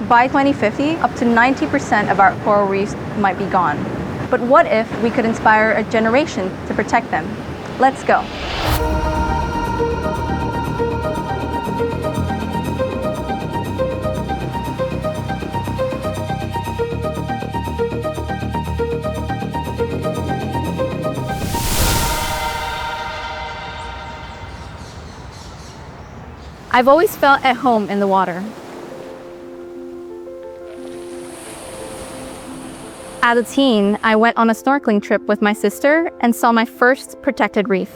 By 2050, up to 90% of our coral reefs might be gone. But what if we could inspire a generation to protect them? Let's go. I've always felt at home in the water. As a teen, I went on a snorkeling trip with my sister and saw my first protected reef.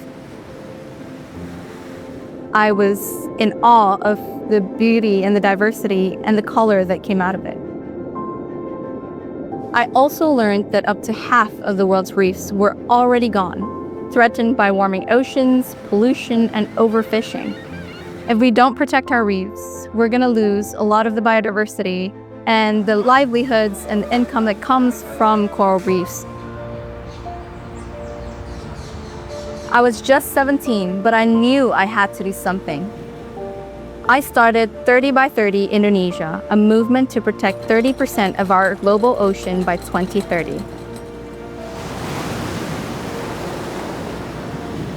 I was in awe of the beauty and the diversity and the color that came out of it. I also learned that up to half of the world's reefs were already gone, threatened by warming oceans, pollution, and overfishing. If we don't protect our reefs, we're going to lose a lot of the biodiversity and the livelihoods and the income that comes from coral reefs. I was just 17, but I knew I had to do something. I started 30 by 30 Indonesia, a movement to protect 30% of our global ocean by 2030.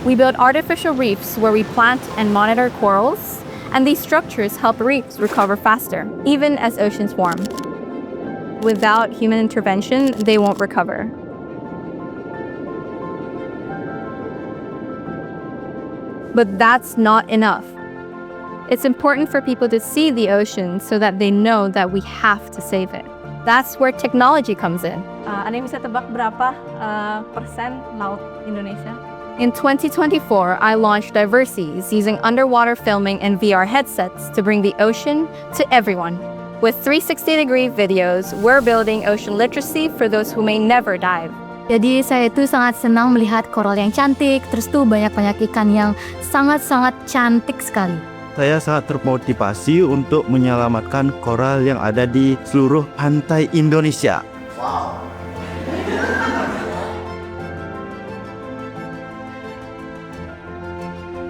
We build artificial reefs where we plant and monitor corals, and these structures help reefs recover faster, even as oceans warm. Without human intervention, they won't recover. But that's not enough. It's important for people to see the ocean so that they know that we have to save it. That's where technology comes in. Ada yang bisa tebak berapa persen laut Indonesia? In 2024, I launched Diverseas using underwater filming and VR headsets to bring the ocean to everyone. With 360-degree videos, we're building ocean literacy for those who may never dive. Jadi saya tuh sangat senang melihat koral yang cantik, terus tuh banyak-banyak ikan yang sangat-sangat cantik sekali. Saya sangat termotivasi untuk menyelamatkan koral yang ada di seluruh pantai Indonesia. Wow.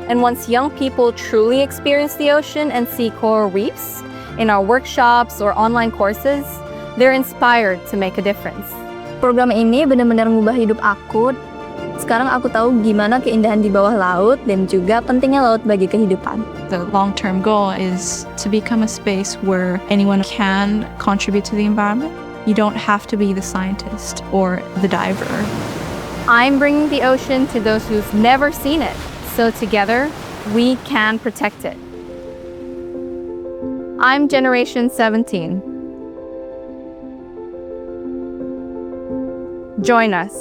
And once young people truly experience the ocean and see coral reefs in our workshops or online courses, they're inspired to make a difference. Program ini benar-benar mengubah hidup aku. Sekarang aku tahu gimana keindahan di bawah laut dan juga pentingnya laut bagi kehidupan. The long-term goal is to become a space where anyone can contribute to the environment. You don't have to be the scientist or the diver. I'm bringing the ocean to those who've never seen it. So together, we can protect it. I'm Generation17. Join us.